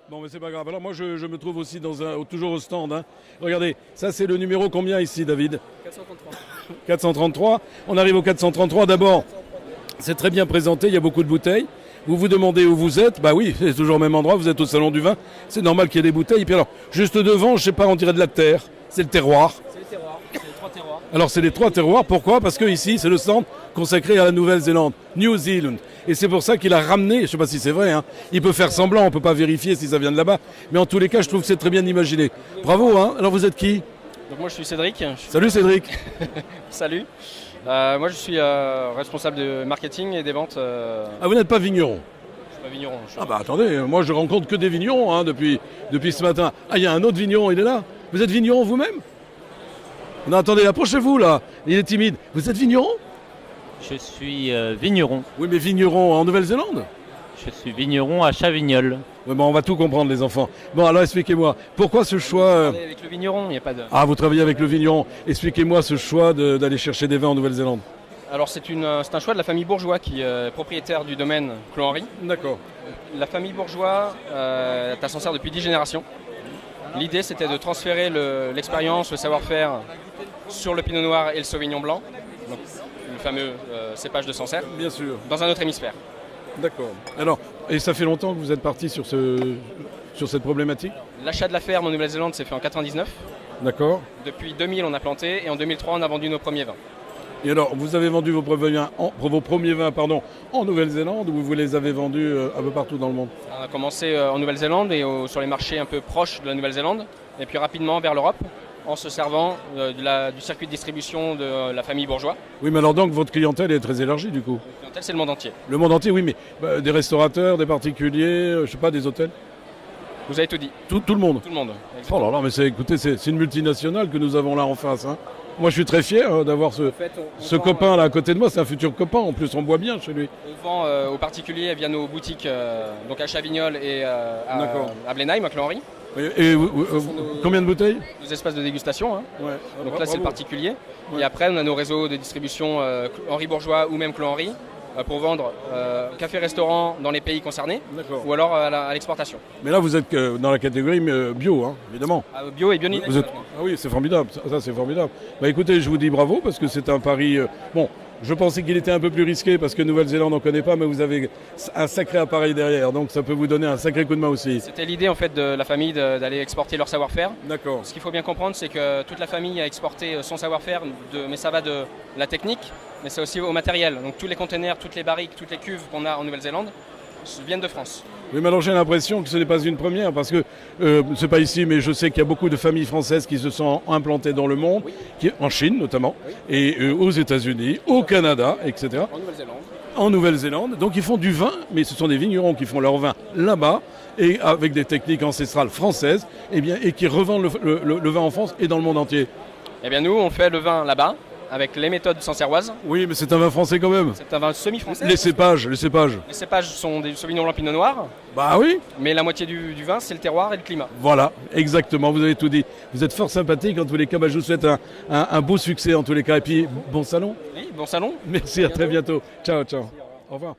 Bon, mais c'est pas grave. Alors moi, je me trouve aussi toujours au stand, hein. Regardez, ça c'est le numéro combien ici, David? 433. 433. On arrive au 433. D'abord, c'est très bien présenté, il y a beaucoup de bouteilles. Vous vous demandez où vous êtes? Bah oui, c'est toujours au même endroit, vous êtes au Salon du Vin. C'est normal qu'il y ait des bouteilles. Et puis alors, juste devant, je sais pas, on dirait de la terre. C'est le terroir. C'est les terroirs, c'est les 3 terroirs. Alors c'est les 3 terroirs, pourquoi? Parce que ici c'est le stand consacré à la Nouvelle-Zélande, New Zealand. Et c'est pour ça qu'il a ramené, je ne sais pas si c'est vrai, hein, il peut faire semblant, on ne peut pas vérifier si ça vient de là-bas, mais en tous les cas je trouve que c'est très bien imaginé. Bravo, hein. Alors vous êtes qui? Donc moi je suis Cédric. Salut Cédric. Salut. Moi je suis responsable de marketing et des ventes. Ah vous n'êtes pas vigneron? Je suis pas vigneron. Ah bah attendez, moi je rencontre que des vignerons hein, depuis ce matin. Ah il y a un autre vigneron, il est là. Vous êtes vigneron vous-même? Non attendez, approchez-vous là, il est timide. Vous êtes vigneron? Je suis vigneron. Oui mais vigneron en Nouvelle-Zélande? Je suis vigneron à Chavignol. Oui, bon, on va tout comprendre les enfants. Bon alors expliquez-moi, pourquoi ce choix Avec le vigneron, il n'y a pas de. Ah vous travaillez avec le vigneron, expliquez-moi ce choix d'aller chercher des vins en Nouvelle-Zélande. Alors c'est un choix de la famille Bourgeois qui est propriétaire du domaine Clos Henry. D'accord. La famille Bourgeois est à Sancerre depuis 10 générations. L'idée c'était de transférer l'expérience, le savoir-faire sur le pinot noir et le sauvignon blanc, donc le fameux cépage de Sancerre, Bien sûr. dans un autre hémisphère. D'accord. Alors, et ça fait longtemps que vous êtes parti sur cette problématique? L'achat de la ferme en Nouvelle-Zélande s'est fait en 99. D'accord. Depuis 2000 on a planté et en 2003 on a vendu nos premiers vins. Et alors, vous avez vendu vos premiers vins en Nouvelle-Zélande ou vous les avez vendus un peu partout dans le monde? On a commencé en Nouvelle-Zélande et sur les marchés un peu proches de la Nouvelle-Zélande et puis rapidement vers l'Europe en se servant du circuit de distribution de la famille Bourgeois. Oui, mais alors donc votre clientèle est très élargie du coup? La clientèle c'est le monde entier. Le monde entier, oui, mais des restaurateurs, des particuliers, je sais pas, des hôtels? Vous avez tout dit. Tout le monde? Tout le monde. Oh là là, mais écoutez, c'est une multinationale que nous avons là en face, hein. Moi, je suis très fier d'avoir ce copain là à côté de moi. C'est un futur copain. En plus, on boit bien chez lui. On vend aux particuliers via nos boutiques donc à Chavignol et à Blenheim, à Clos Henry. Et combien de bouteilles? Nos espaces de dégustation. Hein. Ouais. Donc là, c'est le particulier. Ouais. Et après, on a nos réseaux de distribution Henri Bourgeois ou même Clos Henry pour vendre café-restaurant dans les pays concernés ou alors à l'exportation. Mais là, vous êtes dans la catégorie bio, hein, évidemment. Bio et bionique. Ah oui, c'est formidable. Ça, c'est formidable. Bah écoutez, je vous dis bravo parce que c'est un pari. Bon, je pensais qu'il était un peu plus risqué parce que Nouvelle-Zélande, on ne connaît pas, mais vous avez un sacré appareil derrière. Donc ça peut vous donner un sacré coup de main aussi. C'était l'idée en fait de la famille d'aller exporter leur savoir-faire. D'accord. Ce qu'il faut bien comprendre, c'est que toute la famille a exporté son savoir-faire, mais ça va de la technique, mais c'est aussi au matériel. Donc tous les containers, toutes les barriques, toutes les cuves qu'on a en Nouvelle-Zélande viennent de France. Oui, mais alors j'ai l'impression que ce n'est pas une première, parce que c'est pas ici, mais je sais qu'il y a beaucoup de familles françaises qui se sont implantées dans le monde, en Chine notamment, et aux États-Unis, au Canada, etc. En Nouvelle-Zélande. En Nouvelle-Zélande. Donc ils font du vin, mais ce sont des vignerons qui font leur vin là-bas, et avec des techniques ancestrales françaises, et qui revendent le vin en France et dans le monde entier. Eh bien nous, on fait le vin là-bas, avec les méthodes sancerroises. Oui, mais c'est un vin français quand même. C'est un vin semi-français. Les cépages. Les cépages sont des sauvignons blancs pinot noir. Bah oui. Mais la moitié du vin, c'est le terroir et le climat. Voilà, exactement, vous avez tout dit. Vous êtes fort sympathique en tous les cas. Bah, je vous souhaite un beau succès en tous les cas. Et puis, bon salon. Oui, bon salon. Merci, à très bientôt. Ciao, ciao. Au revoir.